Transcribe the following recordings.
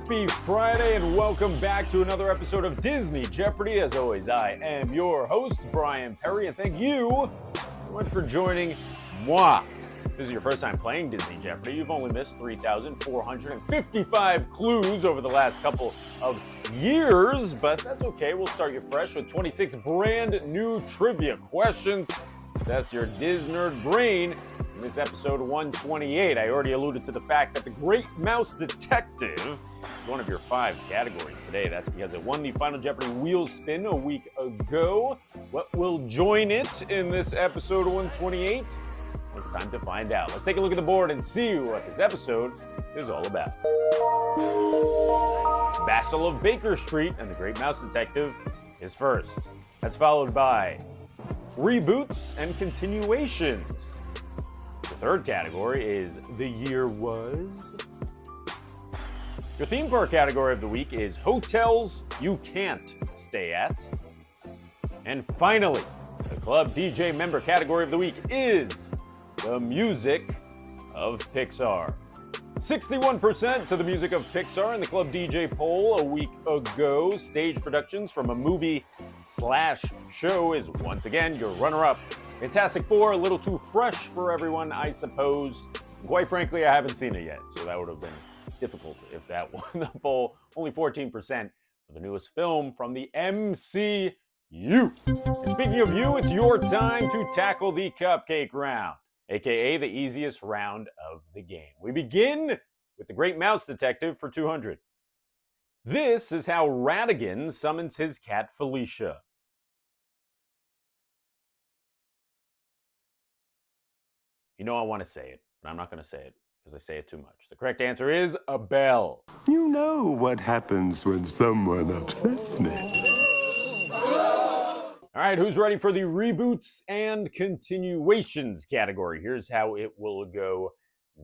Happy Friday and welcome back to another episode of Disney Jeopardy. As always, I am your host, Bryan Perri, and thank you so much for joining moi. If this is your first time playing Disney Jeopardy, you've only missed 3,455 clues over the last couple of years, but that's okay. We'll start you fresh with 26 brand new trivia questions. Test your Disnerd brain. In this episode 128, I already alluded to the fact that the Great Mouse Detective is one of your 5 categories today. That's because it won the Final Jeopardy wheel spin a week ago. What will join it in this episode 128? Well, it's time to find out. Let's take a look at the board and see what this episode is all about. Battle of Baker Street and the Great Mouse Detective is first. That's followed by Reboots and Continuations. The third category is The Year Was. Your theme park category of the week is Hotels You Can't Stay At. And finally, the Club DJ member category of the week is The Music of Pixar. 61% to the music of Pixar in the Club DJ poll a week ago. Stage productions from a movie/show is once again your runner-up. Fantastic Four, a little too fresh for everyone, I suppose. And quite frankly, I haven't seen it yet, so that would have been difficult if that won the poll. Only 14% for the newest film from the MCU. And speaking of you, it's your time to tackle the cupcake round, aka the easiest round of the game. We begin with the Great Mouse Detective for 200. This is how Ratigan summons his cat Felicia. You know I want to say it, but I'm not going to say it because I say it too much. The correct answer is a bell. You know what happens when someone upsets me. All right, who's ready for the Reboots and Continuations category? Here's how it will go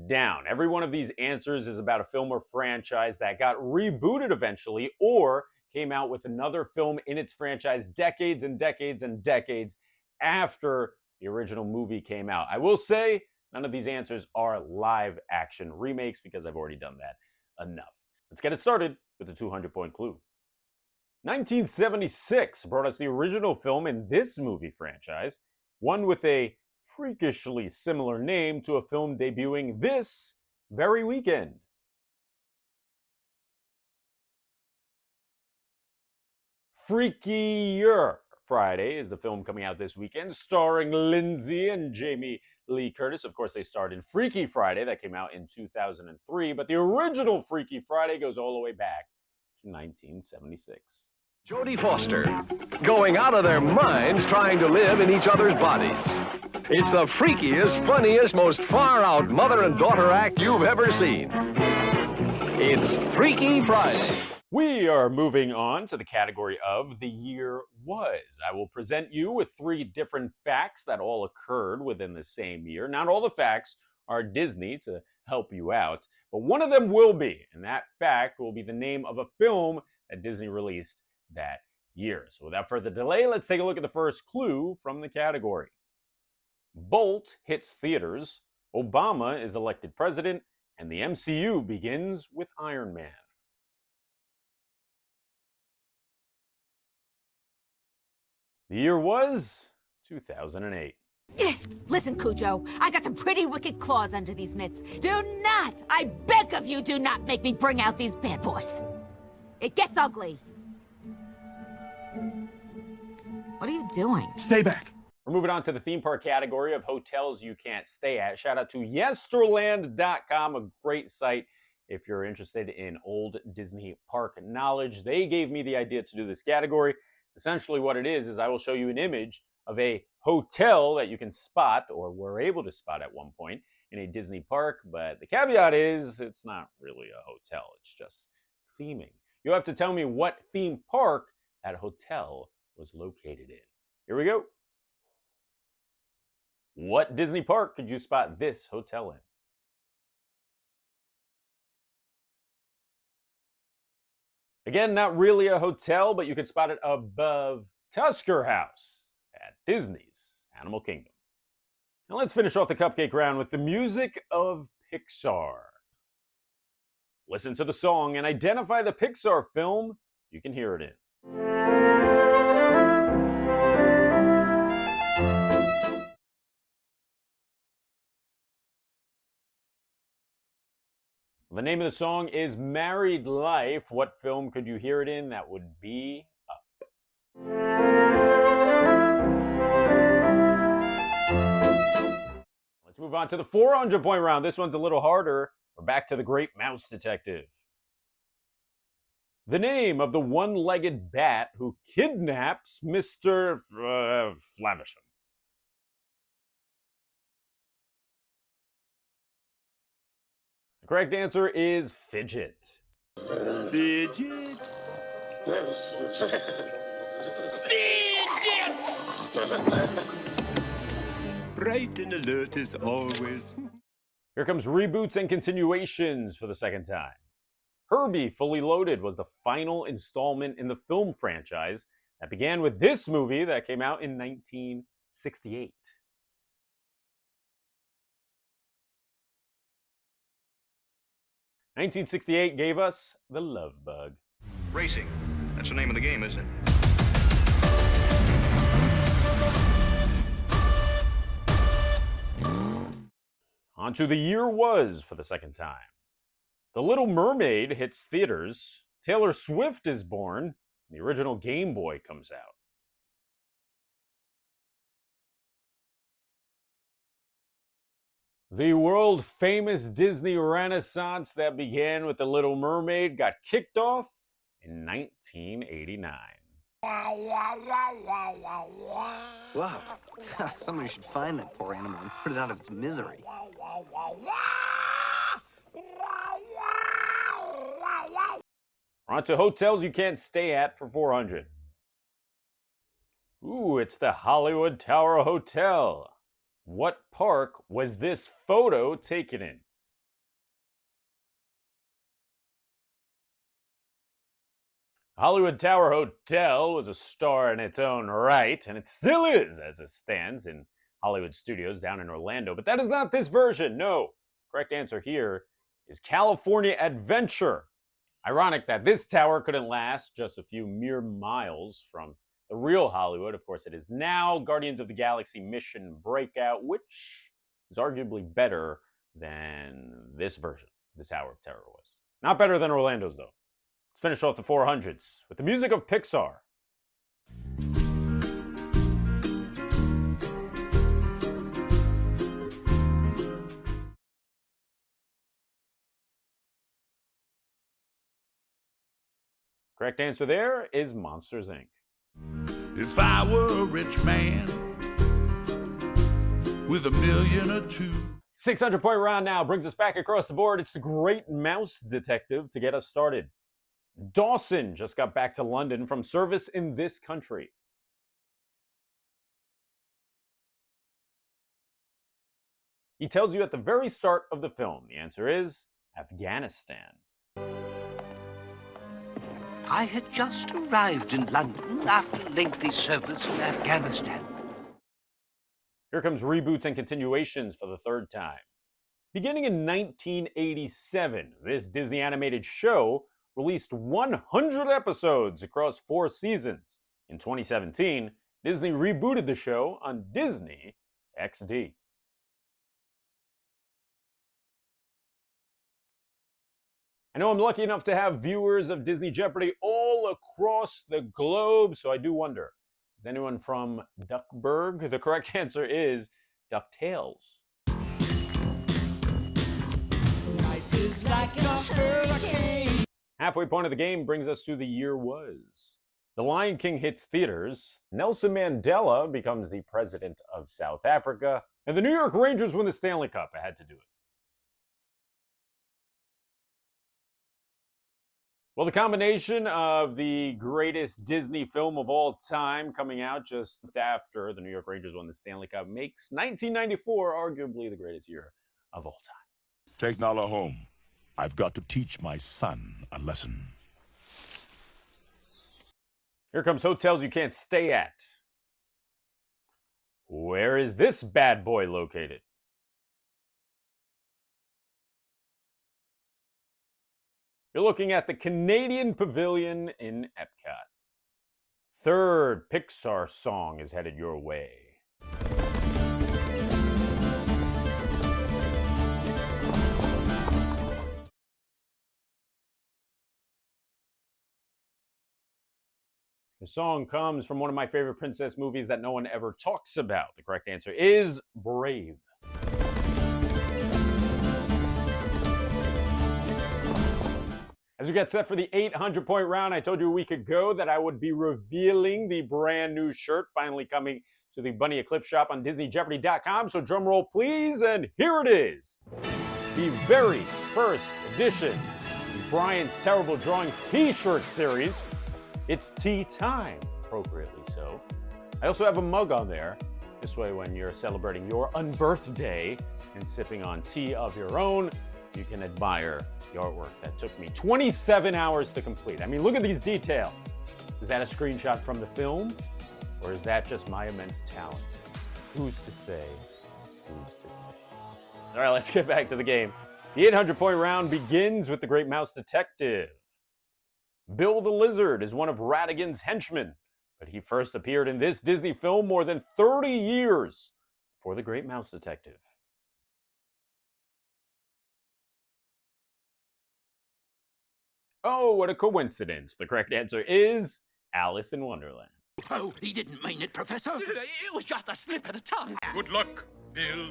down. Every one of these answers is about a film or franchise that got rebooted eventually or came out with another film in its franchise decades and decades and decades after the original movie came out. I will say none of these answers are live action remakes because I've already done that enough. Let's get it started with the 200-point clue. 1976 brought us the original film in this movie franchise, one with a freakishly similar name to a film debuting this very weekend. Freakier Friday is the film coming out this weekend, starring Lindsay and Jamie Lee Curtis. Of course, they starred in Freaky Friday that came out in 2003, but the original Freaky Friday goes all the way back to 1976. Jodie Foster, going out of their minds trying to live in each other's bodies. It's the freakiest, funniest, most far-out mother and daughter act you've ever seen. It's Freaky Friday. We are moving on to the category of The Year Was. I will present you with 3 different facts that all occurred within the same year. Not all the facts are Disney to help you out, but one of them will be, and that fact will be the name of a film that Disney released that year. So without further delay, let's take a look at the first clue from the category. Bolt hits theaters, Obama is elected president, and the MCU begins with Iron Man. The year was 2008. Listen, Cujo, I got some pretty wicked claws under these mitts. Do not, I beg of you, do not make me bring out these bad boys. It gets ugly. What are you doing? Stay back. We're moving on to the theme park category of hotels you can't stay at. Shout out to yesterland.com, a great site if you're interested in old Disney park knowledge. They gave me the idea to do this category. Essentially what it is I will show you an image of a hotel that you can spot or were able to spot at one point in a Disney park, but the caveat is it's not really a hotel, it's just theming. You'll have to tell me what theme park that hotel was located in. Here we go. What Disney park could you spot this hotel in? Again, not really a hotel, but you could spot it above Tusker House at Disney's Animal Kingdom. Now let's finish off the cupcake round with the music of Pixar. listen to the song, and identify the Pixar film you can hear it in. The name of the song is Married Life. What film could you hear it in? That would be Up. Let's move on to the 400-point round. This one's a little harder. We're back to the Great Mouse Detective. The name of the one-legged bat who kidnaps Mr. Flavisham. The correct answer is Fidget. Fidget. Bright and alert as always. Here comes reboots and continuations for the second time. Herbie Fully Loaded was the final installment in the film franchise that began with this movie that came out in 1968. "1968 gave us The Love Bug. Racing. That's the name of the game, isn't it? On to The Year Was for the second time. The Little Mermaid hits theaters. Taylor Swift is born. The original Game Boy comes out. The world-famous Disney Renaissance that began with The Little Mermaid got kicked off in 1989. Wow. Somebody should find that poor animal and put it out of its misery. We're on to hotels you can't stay at for 400. Ooh, it's the Hollywood Tower Hotel. What park was this photo taken in? Hollywood Tower Hotel was a star in its own right, and it still is as it stands in Hollywood Studios down in Orlando. But that is not this version, no. Correct answer here is California Adventure. Ironic that this tower couldn't last just a few mere miles from the real Hollywood. Of course, it is now Guardians of the Galaxy Mission Breakout, which is arguably better than this version, the Tower of Terror was. Not better than Orlando's, though. Let's finish off the 400s with the music of Pixar. Correct answer there is Monsters, Inc. If I were a rich man with $1 million or $2 million. 600-point round now brings us back across the board. It's the Great Mouse Detective to get us started. Dawson just got back to London from service in this country. He tells you at the very start of the film. The answer is Afghanistan. I had just arrived in London after lengthy service in Afghanistan. Here comes reboots and continuations for the third time. Beginning in 1987, this Disney animated show released 100 episodes across 4 seasons. In 2017, Disney rebooted the show on Disney XD. I know I'm lucky enough to have viewers of Disney Jeopardy all across the globe, so I do wonder, is anyone from Duckburg? The correct answer is DuckTales. Life is like a hurricane. Halfway point of the game brings us to The Year Was. The Lion King hits theaters, Nelson Mandela becomes the president of South Africa, and the New York Rangers win the Stanley Cup. I had to do it. Well, the combination of the greatest Disney film of all time coming out just after the New York Rangers won the Stanley Cup makes 1994 arguably the greatest year of all time. Take Nala home. I've got to teach my son a lesson. Here comes hotels you can't stay at. Where is this bad boy located? You're looking at the Canadian Pavilion in Epcot. Third Pixar song is headed your way. The song comes from one of my favorite princess movies that no one ever talks about. The correct answer is Brave. As we get set for the 800-point round, I told you a week ago that I would be revealing the brand new shirt finally coming to the Bunny Eclipse shop on DisneyJeopardy.com. So drum roll, please, and here it is. The very first edition of Brian's Terrible Drawings t-shirt series. It's tea time, appropriately so. I also have a mug on there. This way, when you're celebrating your unbirthday and sipping on tea of your own, you can admire the artwork that took me 27 hours to complete. I mean, look at these details. Is that a screenshot from the film? Or is that just my immense talent? Who's to say? Who's to say? All right, let's get back to the game. The 800-point round begins with the Great Mouse Detective. Bill the Lizard is one of Ratigan's henchmen, but he first appeared in this Disney film more than 30 years before the Great Mouse Detective. Oh, what a coincidence. The correct answer is Alice in Wonderland. Oh, he didn't mean it, Professor. It was just a slip of the tongue. Good luck, Bill.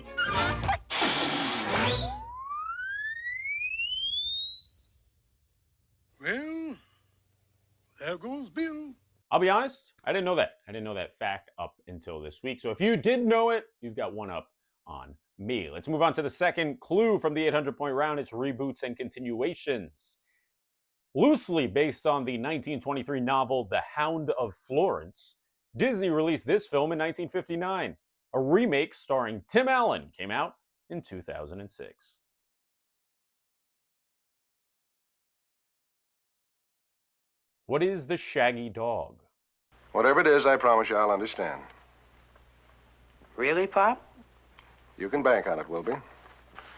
Well, there goes Bill. I'll be honest, I didn't know that. I didn't know that fact up until this week. So if you did know it, you've got one up on me. Let's move on to the second clue from the 800-point round. It's reboots and continuations. Loosely based on the 1923 novel The Hound of Florence, Disney released this film in 1959. A remake starring Tim Allen came out in 2006. What is the shaggy dog? Whatever it is, I promise you I'll understand. Really, Pop? You can bank on it, Wilby.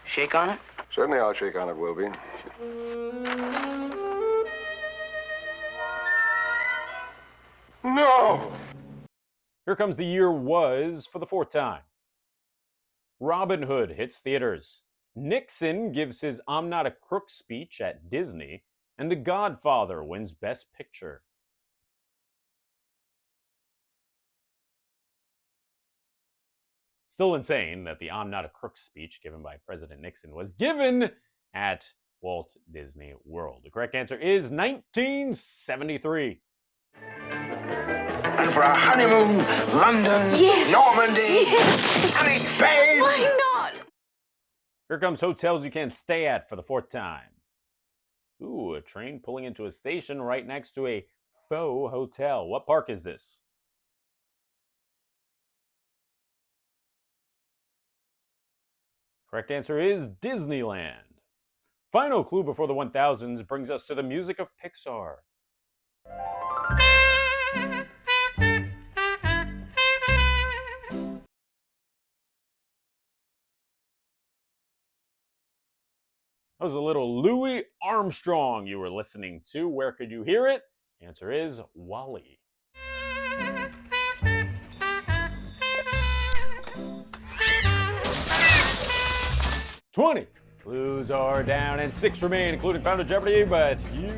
Shake on it? Certainly I'll shake on it, Wilby. No! Here comes the year was for the fourth time. Robin Hood hits theaters. Nixon gives his I'm Not a Crook speech at Disney, and The Godfather wins Best Picture. Still insane that the I'm Not a Crook speech given by President Nixon was given at Walt Disney World. The correct answer is 1973. And for our honeymoon, London, Yes. Normandy, Yes. sunny Spain. Why not? Here comes hotels you can't stay at for the fourth time. Ooh, a train pulling into a station right next to a faux hotel. What park is this? Correct answer is Disneyland. Final clue before the 1000s brings us to the music of Pixar. That was a little Louis Armstrong you were listening to. Where could you hear it? The answer is Wall-E. $20 clues are down and 6 remain, including Final Jeopardy, but you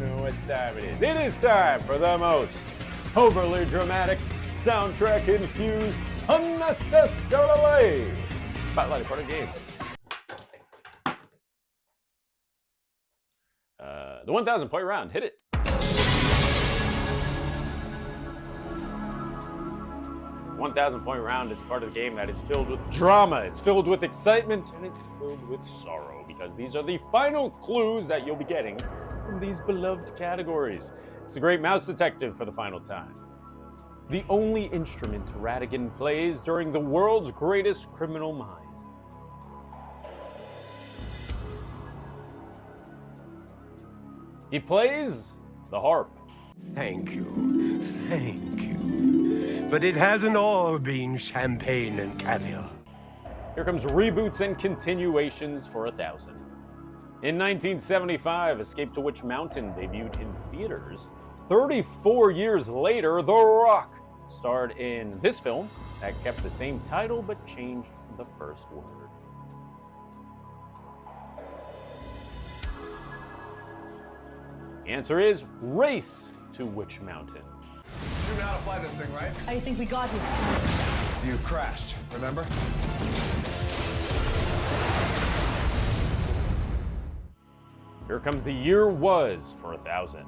know what time it is. It is time for the most overly dramatic, soundtrack-infused, unnecessarily spotlighted part of the game. The 1,000-point round. Hit it. The 1,000-point round is part of the game that is filled with drama, it's filled with excitement, and it's filled with sorrow, because these are the final clues that you'll be getting from these beloved categories. It's the Great Mouse Detective for the final time. The only instrument Ratigan plays during the world's greatest criminal mind. He plays the harp. Thank you. Thank you. But it hasn't all been champagne and caviar. Here comes reboots and continuations for 1,000. In 1975, Escape to Witch Mountain debuted in theaters. 34 years later, The Rock starred in this film that kept the same title but changed the first word. The answer is Race to Witch Mountain. You know how to fly this thing, right? How do you think we got here? You crashed, remember? Here comes the year was for 1000.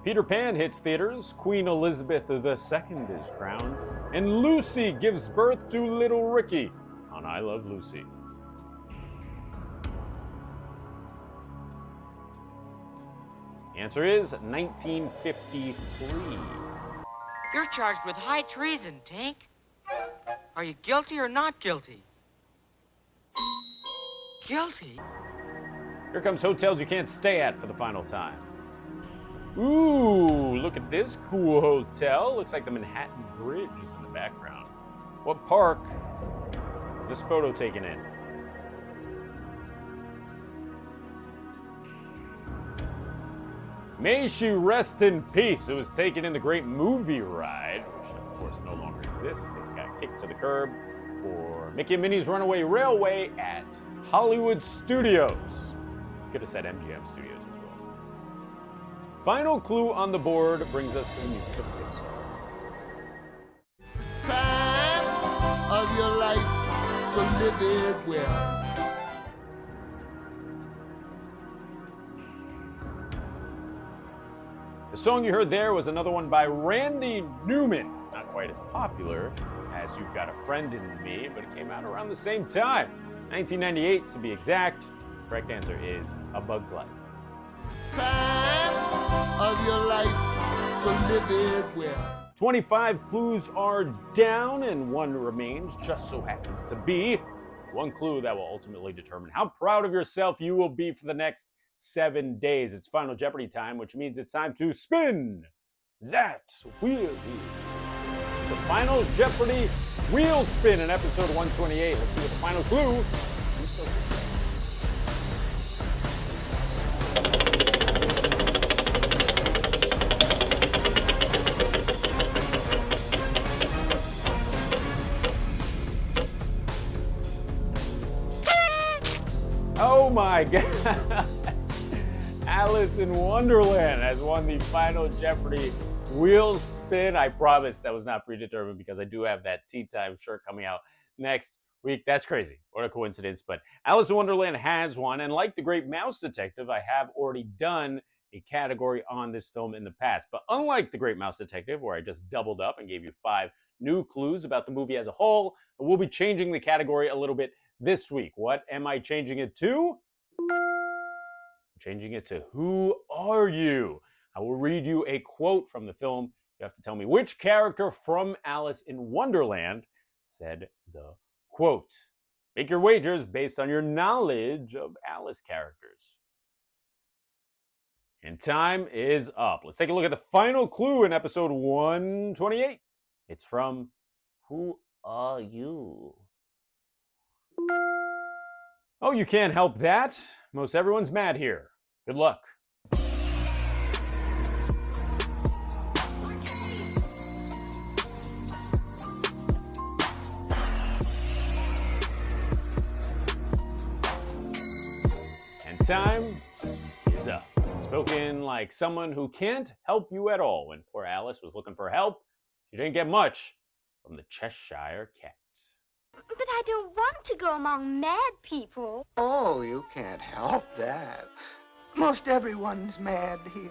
Peter Pan hits theaters, Queen Elizabeth II is crowned, and Lucy gives birth to little Ricky on I Love Lucy. The answer is 1953. You're charged with high treason, Tank. Are you guilty or not guilty? Guilty? Here comes hotels you can't stay at for the final time. Ooh, look at this cool hotel. Looks like the Manhattan Bridge is in the background. What park is this photo taken in? May she rest in peace. It was taken in the Great Movie Ride, which of course no longer exists. It got kicked to the curb for Mickey and Minnie's Runaway Railway at Hollywood Studios. Could have said MGM Studios as well. Final clue on the board brings us to the music of Pixar. Time of your life, so live it well. The song you heard there was another one by Randy Newman. Not quite as popular as You've Got a Friend in Me, but it came out around the same time. 1998 to be exact. Correct answer is A Bug's Life. Time of your life, so live it well. 25 clues are down and one remains, just so happens to be one clue that will ultimately determine how proud of yourself you will be for the next 7 days. It's Final Jeopardy time, which means it's time to spin that wheel. It's the Final Jeopardy wheel spin in episode 128. Let's see what the final clue. Oh my God. Alice in Wonderland has won the Final Jeopardy wheel spin. I promise that was not predetermined because I do have that Tea Time shirt coming out next week. That's crazy. What a coincidence. But Alice in Wonderland has won. And like The Great Mouse Detective, I have already done a category on this film in the past. But unlike The Great Mouse Detective, where I just doubled up and gave you 5 new clues about the movie as a whole, we'll be changing the category a little bit this week. What am I changing it to? Changing it to Who Are You? I will read you a quote from the film. You have to tell me which character from Alice in Wonderland said the quote. Make your wagers based on your knowledge of Alice characters. And time is up. Let's take a look at the final clue in episode 128. It's from Who Are You? Oh, you can't help that. Most everyone's mad here. Good luck. And time is up. Spoken like someone who can't help you at all. When poor Alice was looking for help, she didn't get much from the Cheshire Cat. But I don't want to go among mad people. Oh, you can't help that. Most everyone's mad here.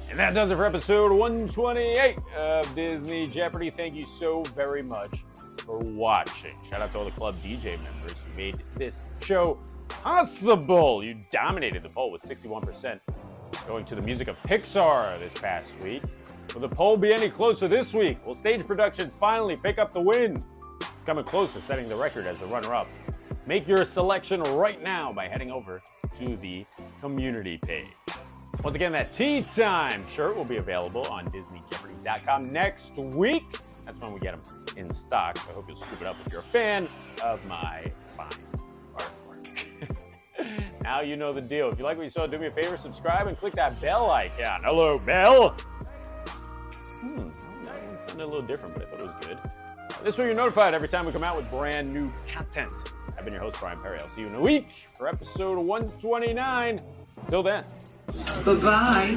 And that does it for episode 128 of Disney Jeopardy. Thank you so very much for watching. Shout out to all the club DJ members who made this show possible. You dominated the poll with 61% going to the music of Pixar this past week. Will the poll be any closer this week? Will Stage Productions finally pick up the win? It's coming close to setting the record as the runner-up. Make your selection right now by heading over to the community page. Once again, that Tea Time shirt will be available on DisneyJeopardy.com next week. That's when we get them in stock. I hope you'll scoop it up if you're a fan of my fine artwork. Now you know the deal. If you like what you saw, do me a favor, subscribe and click that bell icon. Hello, bell. That one sounded a little different, but I thought it was good. This way you're notified every time we come out with brand new content. I've been your host, Bryan Perri. I'll see you in a week for episode 129. Until then. Bye-bye.